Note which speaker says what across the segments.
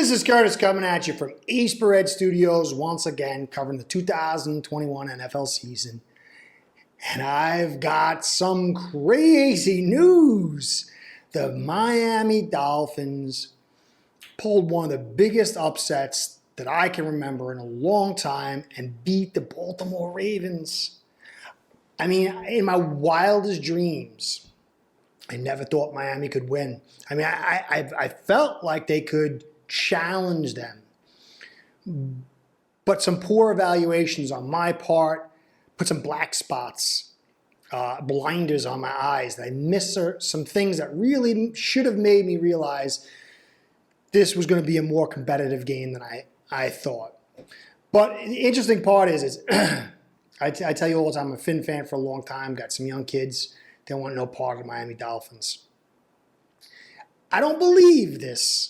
Speaker 1: This is Curtis coming at you from East Red Studios once again, covering the 2021 NFL season. And I've got some crazy news. The Miami Dolphins pulled one of the biggest upsets that I can remember in a long time and beat the Baltimore Ravens. I mean, in my wildest dreams, I never thought Miami could win. I mean, I felt like they could challenge them. But some poor evaluations on my part put some black spots, blinders on my eyes. I missed some things that really should have made me realize this was going to be a more competitive game than I thought. But the interesting part is I tell you all the time, I'm a Fin fan for a long time, got some young kids. They want no part of the Miami Dolphins. I don't believe this.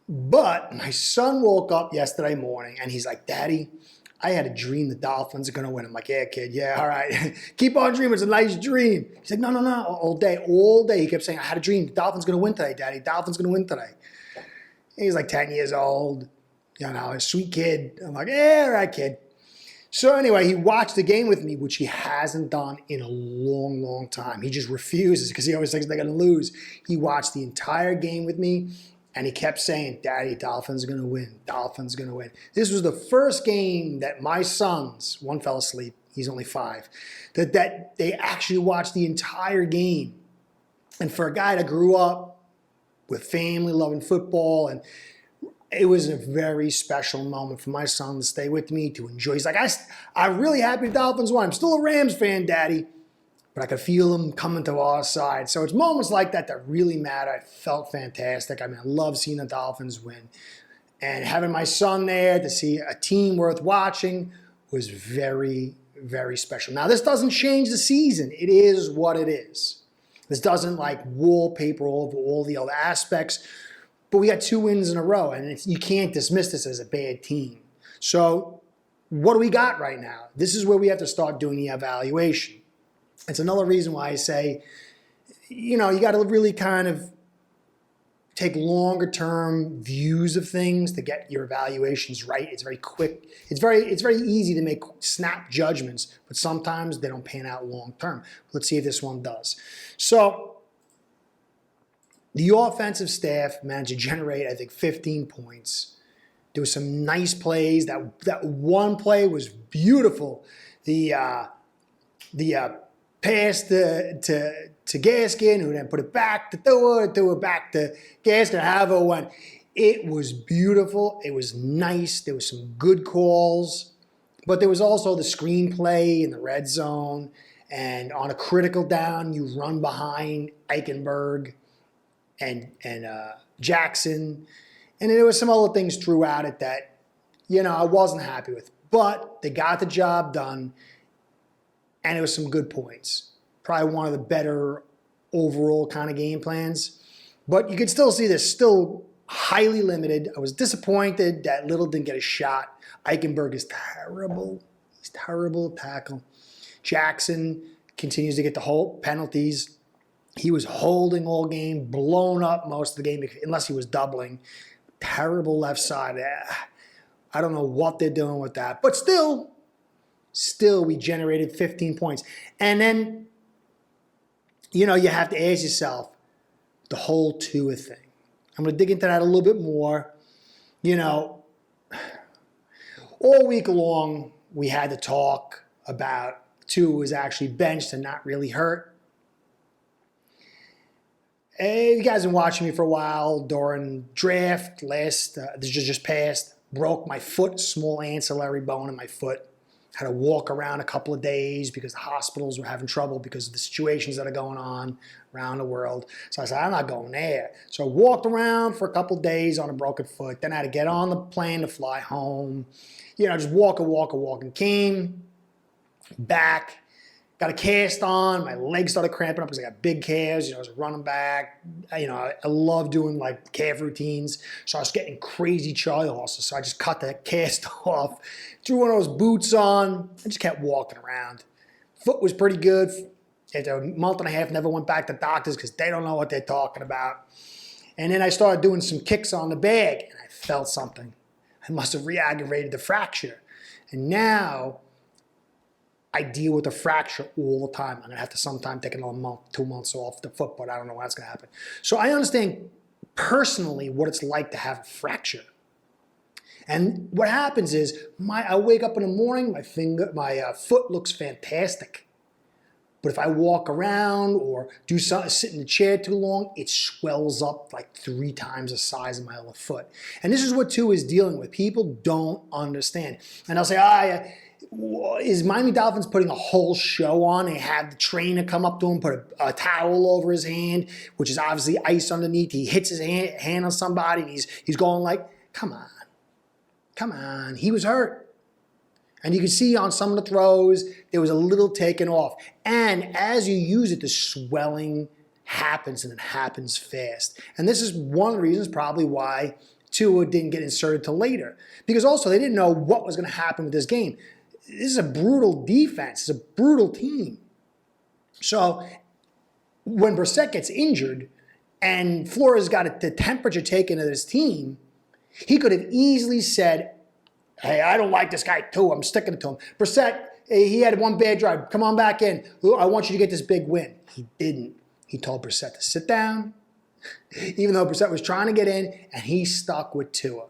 Speaker 1: But my son woke up yesterday morning and he's like, Daddy, I had a dream the Dolphins are going to win. I'm like, yeah, kid, yeah, all right. Keep on dreaming. It's a nice dream. He's like, no. All day. He kept saying, I had a dream. The Dolphins going to win today, Daddy. Dolphins going to win today. And he's like 10 years old, you know, a sweet kid. I'm like, yeah, all right, kid. So anyway, he watched the game with me, which he hasn't done in a long, long time. He just refuses because he always thinks they're going to lose. He watched the entire game with me. And he kept saying, Daddy, Dolphins are going to win. Dolphins are going to win. This was the first game that my sons, one fell asleep, he's only 5, that they actually watched the entire game. And for a guy that grew up with family, loving football, and it was a very special moment for my son to stay with me, to enjoy. He's like, I'm really happy the Dolphins won. I'm still a Rams fan, Daddy. But I could feel them coming to our side. So it's moments like that that really matter. I felt fantastic. I mean, I love seeing the Dolphins win. And having my son there to see a team worth watching was very, very special. Now, this doesn't change the season. It is what it is. This doesn't like wallpaper over all the other aspects. But we got 2 wins in a row, and you can't dismiss this as a bad team. So what do we got right now? This is where we have to start doing the evaluation. It's another reason why I say, you know, you got to really kind of take longer term views of things to get your evaluations right. It's very quick. It's very easy to make snap judgments, but sometimes they don't pan out long term. Let's see if this one does. So the offensive staff managed to generate, I think, 15 points. There was some nice plays. That one play was beautiful. The pass to Gaskin, who then put it back to throw it back to Gaskin, however it went. It was beautiful. It was nice. There was some good calls. But there was also the screenplay in the red zone. And on a critical down, you run behind Eichenberg and Jackson. And there was some other things throughout it that, you know, I wasn't happy with. But they got the job done. And it was some good points. Probably one of the better overall kind of game plans. But you could still see this still highly limited. I was disappointed that Little didn't get a shot. Eichenberg is terrible. He's terrible at tackle. Jackson continues to get the whole penalties. He was holding all game, blown up most of the game, unless he was doubling. Terrible left side. I don't know what they're doing with that. But still, we generated 15 points. And then, you know, you have to ask yourself the whole Tua thing. I'm going to dig into that a little bit more. You know, all week long, we had to talk about Tua was actually benched and not really hurt. Hey, you guys have been watching me for a while during draft this just passed. Broke my foot, small ancillary bone in my foot. Had to walk around a couple of days because the hospitals were having trouble because of the situations that are going on around the world. So I said, I'm not going there. So I walked around for a couple of days on a broken foot. Then I had to get on the plane to fly home. You know, just walk. And came back, got a cast on. My legs started cramping up because I got big calves. You know, I was running back. You know, I love doing like calf routines. So I was getting crazy Charlie horses. So I just cut the cast off, threw one of those boots on, and just kept walking around. Foot was pretty good. After a month and a half, never went back to doctors because they don't know what they're talking about. And then I started doing some kicks on the bag, and I felt something. I must have re-aggravated the fracture. And now I deal with a fracture all the time. I'm going to have to sometime take another month, 2 months off the foot, but I don't know when that's going to happen. So I understand personally what it's like to have a fracture. And what happens is I wake up in the morning, my foot looks fantastic. But if I walk around or do something, sit in the chair too long, it swells up like 3 times the size of my other foot. And this is what Tua is dealing with. People don't understand. And I'll say, is Miami Dolphins putting a whole show on? They have the trainer come up to him, put a towel over his hand, which is obviously ice underneath. He hits his hand on somebody, and he's going like, come on. He was hurt. And you can see on some of the throws, there was a little taken off. And as you use it, the swelling happens, and it happens fast. And this is one of the reasons probably why Tua didn't get inserted till later. Because also they didn't know what was going to happen with this game. This is a brutal defense. It's a brutal team. So when Brissett gets injured and Flores got the temperature taken of his team, he could have easily said, hey, I don't like this guy too. I'm sticking it to him. Brissett, he had one bad drive. Come on back in. I want you to get this big win. He didn't. He told Brissett to sit down, even though Brissett was trying to get in, and he stuck with Tua.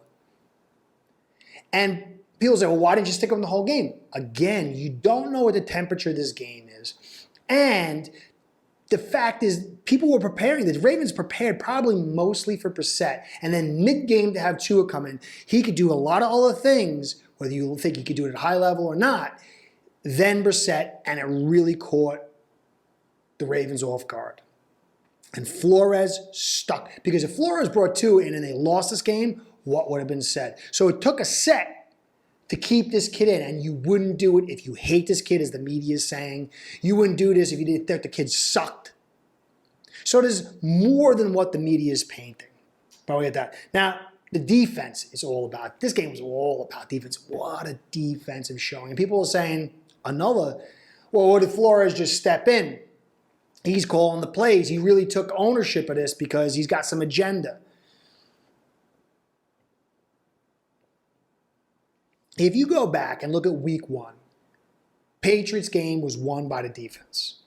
Speaker 1: And people say, well, why didn't you stick with him the whole game? Again, you don't know what the temperature of this game is. And the fact is, people were preparing. The Ravens prepared probably mostly for Brissett. And then mid-game to have Tua come in. He could do a lot of other things, whether you think he could do it at a high level or not, then Brissett, and it really caught the Ravens off guard. And Flores stuck. Because if Flores brought Tua in and they lost this game, what would have been said? So it took a set to keep this kid in, and you wouldn't do it if you hate this kid, as the media is saying. You wouldn't do this if you didn't think the kid sucked. So there's more than what the media is painting. But we get that. Now, the defense is all about, this game was all about defense. What a defensive showing. And people are saying, well, what did Flores just step in? He's calling the plays. He really took ownership of this because he's got some agenda. If you go back and look at week 1, Patriots game was won by the defense.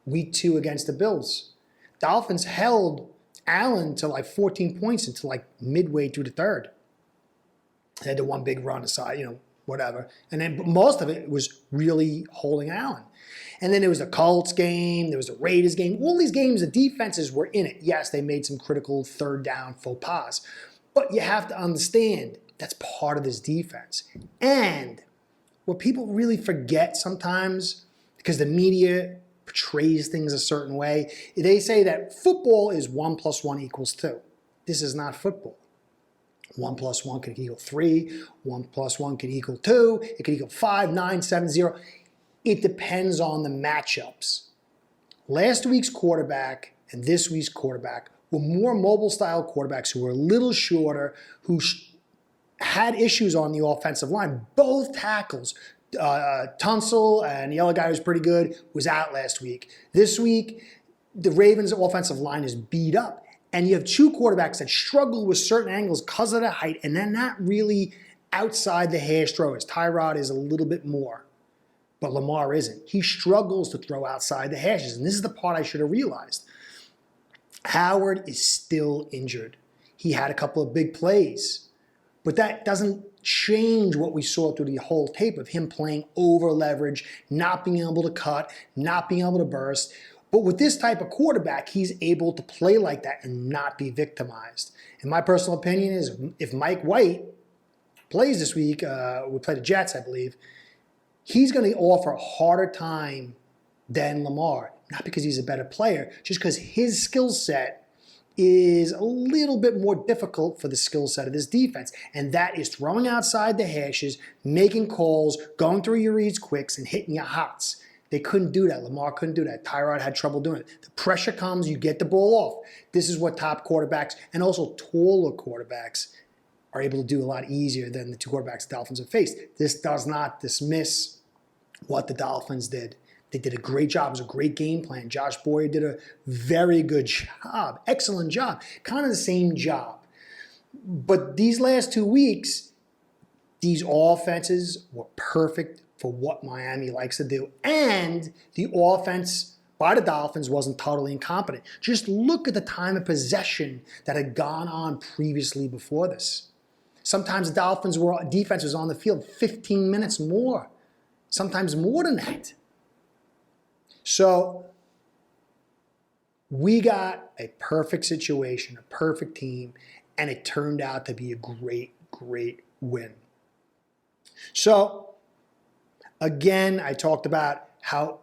Speaker 1: Week 2 against the Bills, Dolphins held Allen to like 14 points until like midway through the third. They had the one big run aside, whatever. And then most of it was really holding Allen. And then there was the Colts game, there was the Raiders game. All these games, the defenses were in it. Yes, they made some critical third down faux pas. But you have to understand, that's part of this defense. And what people really forget sometimes, because the media portrays things a certain way, they say that football is 1 + 1 = 2. This is not football. 1 + 1 could equal 3. 1 + 1 could equal 2. It could equal 5, 9, 7, 0. It depends on the matchups. Last week's quarterback and this week's quarterback were more mobile style quarterbacks who were a little shorter, who had issues on the offensive line. Both tackles, Tunsil and the other guy who was pretty good, was out last week. This week, the Ravens' offensive line is beat up. And you have 2 quarterbacks that struggle with certain angles because of their height, and they're not really outside the hash throwers. Tyrod is a little bit more, but Lamar isn't. He struggles to throw outside the hashes, and this is the part I should have realized. Howard is still injured. He had a couple of big plays, but that doesn't change what we saw through the whole tape of him playing over leverage, not being able to cut, not being able to burst. But with this type of quarterback, he's able to play like that and not be victimized. And my personal opinion is, if Mike White plays this week, we play the Jets, I believe, he's going to offer a harder time than Lamar. Not because he's a better player, just because his skill set is a little bit more difficult for the skill set of this defense. And that is throwing outside the hashes, making calls, going through your reads quicks, and hitting your hots. They couldn't do that. Lamar couldn't do that. Tyrod had trouble doing it. The pressure comes, you get the ball off. This is what top quarterbacks and also taller quarterbacks are able to do a lot easier than the 2 quarterbacks the Dolphins have faced. This does not dismiss what the Dolphins did. They did a great job. It was a great game plan. Josh Boyer did a very good job, excellent job, kind of the same job. But these last 2 weeks, these offenses were perfect for what Miami likes to do. And the offense by the Dolphins wasn't totally incompetent. Just look at the time of possession that had gone on previously before this. Sometimes the Dolphins' defense was on the field 15 minutes more, sometimes more than that. So we got a perfect situation, a perfect team, and it turned out to be a great, great win. So again, I talked about how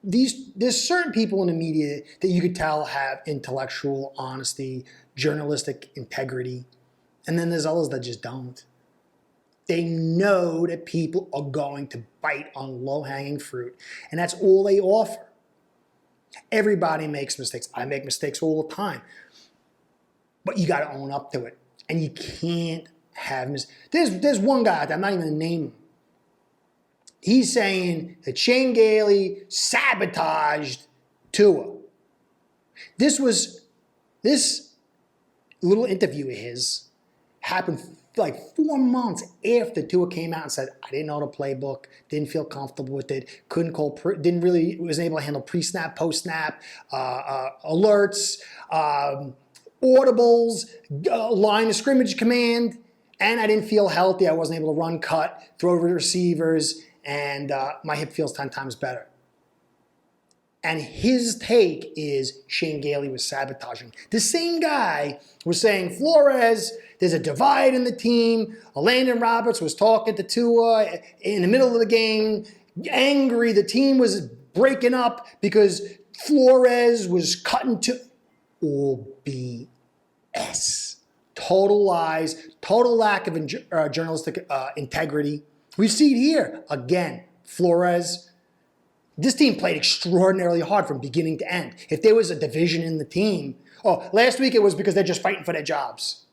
Speaker 1: there's certain people in the media that you could tell have intellectual honesty, journalistic integrity, and then there's others that just don't. They know that people are going to bite on low-hanging fruit, and that's all they offer. Everybody makes mistakes. I make mistakes all the time. But you got to own up to it, and you can't have mistakes. There's one guy out there, I'm not even going to name him. He's saying that Shane Gailey sabotaged Tua. This little interview of his happened like 4 months after Tua came out and said, I didn't know the playbook, didn't feel comfortable with it, wasn't able to handle pre-snap, post-snap, alerts, audibles, line of scrimmage command, and I didn't feel healthy. I wasn't able to run, cut, throw to receivers, and my hip feels 10 times better. And his take is Shane Gailey was sabotaging. The same guy was saying, Flores, there's a divide in the team. Landon Roberts was talking to Tua in the middle of the game, angry. The team was breaking up because Flores was cutting to all BS. Total lies, total lack of journalistic integrity. We see it here. Again, Flores. This team played extraordinarily hard from beginning to end. If there was a division in the team, last week it was because they're just fighting for their jobs.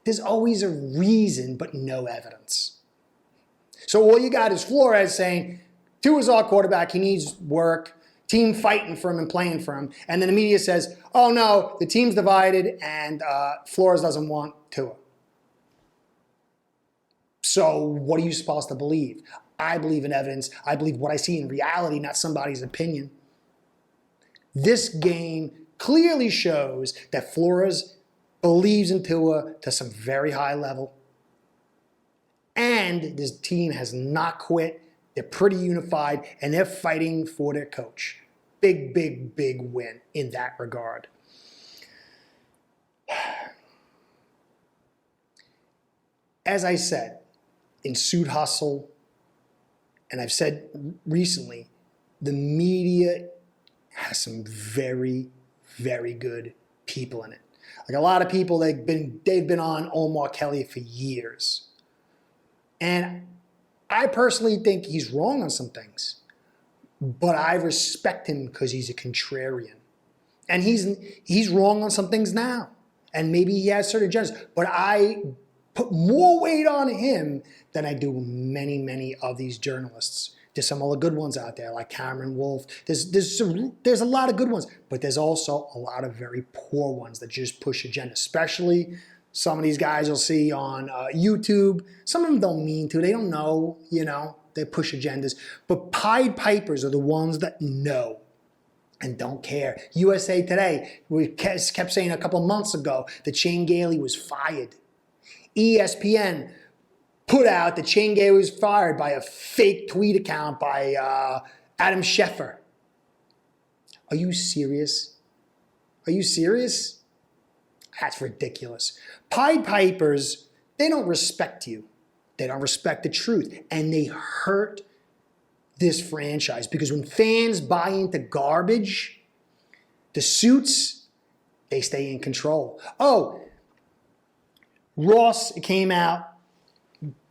Speaker 1: There's always a reason, but no evidence. So all you got is Flores saying, Tua's our quarterback, he needs work, team fighting for him and playing for him. And then the media says, oh no, the team's divided and Flores doesn't want Tua. So what are you supposed to believe? I believe in evidence. I believe what I see in reality, not somebody's opinion. This game clearly shows that Flores believes in Tua to some very high level. And this team has not quit. They're pretty unified, and they're fighting for their coach. Big, big, big win in that regard. As I said, in Suit Hustle, and I've said recently, the media has some very, very good people in it. Like a lot of people, they've been on Omar Kelly for years. And I personally think he's wrong on some things. But I respect him because he's a contrarian. And he's wrong on some things now. And maybe he has certain agendas. But I put more weight on him than I do many, many of these journalists. There's some other good ones out there, like Cameron Wolf. There's a lot of good ones, but there's also a lot of very poor ones that just push agenda, especially some of these guys you'll see on YouTube. Some of them don't mean to. They don't know, they push agendas. But Pied Pipers are the ones that know and don't care. USA Today, we kept saying a couple of months ago that Shane Gailey was fired. ESPN put out that Shane Gailey was fired by a fake tweet account by Adam Schefter. Are you serious? Are you serious? That's ridiculous. Pied Pipers, they don't respect you. They don't respect the truth. And they hurt this franchise because when fans buy into garbage, the suits, they stay in control. Ross came out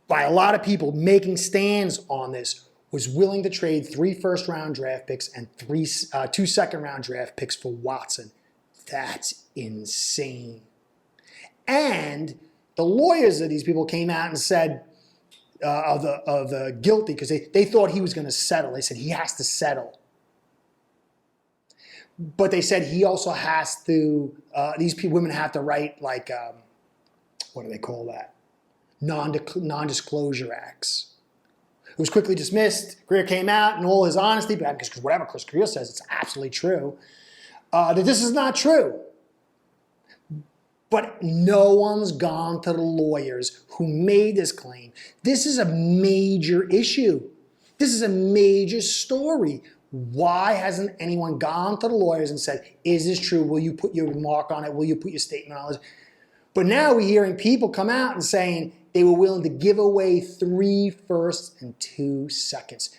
Speaker 1: by a lot of people making stands on this, was willing to trade 3 first-round draft picks and 2 second-round draft picks for Watson. That's insane. And the lawyers of these people came out and said, of the guilty, because they thought he was going to settle. They said he has to settle. But they said he also has to, women have to write like, what do they call that? Non-disclosure acts. It was quickly dismissed. Greer came out in all his honesty, because whatever Chris Greer says, it's absolutely true, that this is not true. But no one's gone to the lawyers who made this claim. This is a major issue. This is a major story. Why hasn't anyone gone to the lawyers and said, is this true? Will you put your mark on it? Will you put your statement on it? But now we're hearing people come out and saying they were willing to give away 3 firsts and 2 seconds.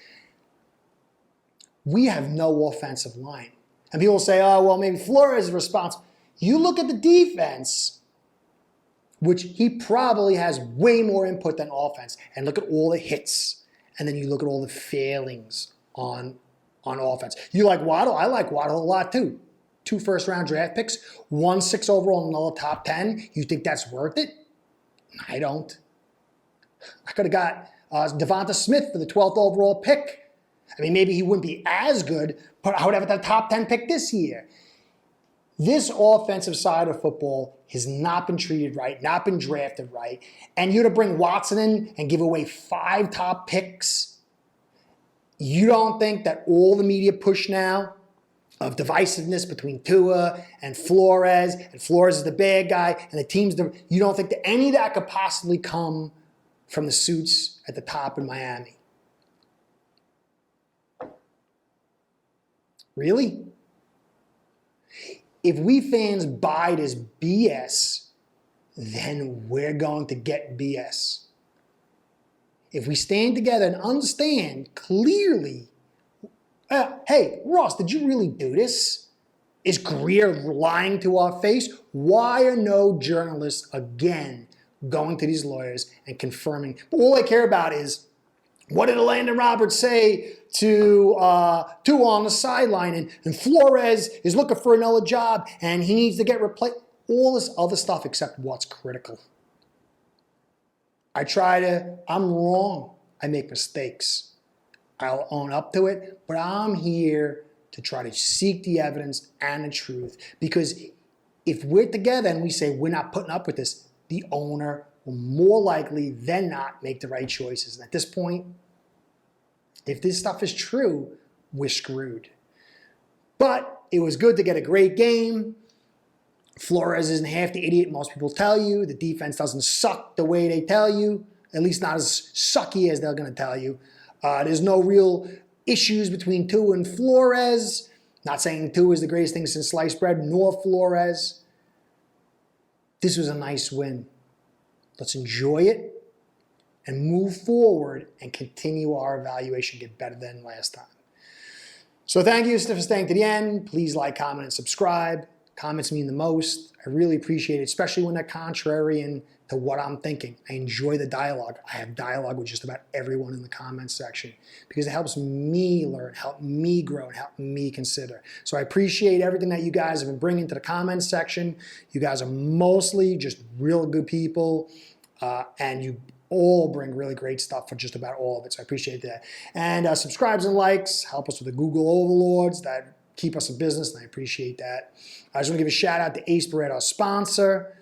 Speaker 1: We have no offensive line. And people say, oh, well, maybe Flores is responsible. You look at the defense, which he probably has way more input than offense, and look at all the hits, and then you look at all the failings on offense. You like Waddle? I like Waddle a lot too. 2 first-round draft picks, 1 6 overall, and another top 10. You think that's worth it? I don't. I could have got Devonta Smith for the 12th overall pick. I mean, maybe he wouldn't be as good, but I would have the top 10 pick this year. This offensive side of football has not been treated right, not been drafted right. And you're to bring Watson in and give away 5 top picks. You don't think that all the media push now of divisiveness between Tua and Flores is the bad guy, and the team's you don't think that any of that could possibly come from the suits at the top in Miami? Really? If we fans buy this BS, then we're going to get BS. If we stand together and understand clearly, hey, Ross, did you really do this? Is Greer lying to our face? Why are no journalists, again, going to these lawyers and confirming? But all they care about is, what did Landon Roberts say to Tua on the sideline? And Flores is looking for another job, and he needs to get replaced. All this other stuff except what's critical. I'm wrong. I make mistakes. I'll own up to it, but I'm here to try to seek the evidence and the truth. Because if we're together and we say we're not putting up with this, the owner will more likely than not make the right choices. And at this point, if this stuff is true, we're screwed. But it was good to get a great game. Flores isn't half the idiot most people tell you. The defense doesn't suck the way they tell you, at least not as sucky as they're going to tell you. There's no real issues between Tua and Flores. Not saying Tua is the greatest thing since sliced bread, nor Flores. This was a nice win. Let's enjoy it and move forward and continue our evaluation, get better than last time. So thank you for staying to the end. Please like, comment, and subscribe. Comments mean the most. I really appreciate it, especially when they're contrary to what I'm thinking. I enjoy the dialogue. I have dialogue with just about everyone in the comments section because it helps me learn, help me grow, and help me consider. So I appreciate everything that you guys have been bringing to the comments section. You guys are mostly just real good people, and you all bring really great stuff for just about all of it. So I appreciate that. And subscribes and likes help us with the Google overlords that keep us in business, and I appreciate that. I just want to give a shout out to Ace Barrett, our sponsor.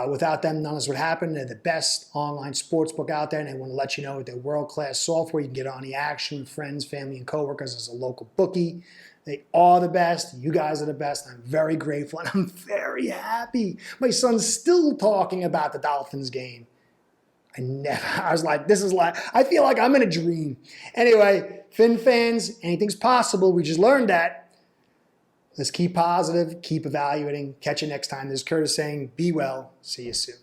Speaker 1: Without them, none of this would happen. They're the best online sportsbook out there, and they want to let you know with their world-class software, you can get on the action with friends, family, and coworkers as a local bookie. They are the best. You guys are the best. I'm very grateful, and I'm very happy. My son's still talking about the Dolphins game. I was like, I feel like I'm in a dream. Anyway, Fin fans, anything's possible. We just learned that. Let's keep positive, keep evaluating. Catch you next time. This is Curtis saying, be well. See you soon.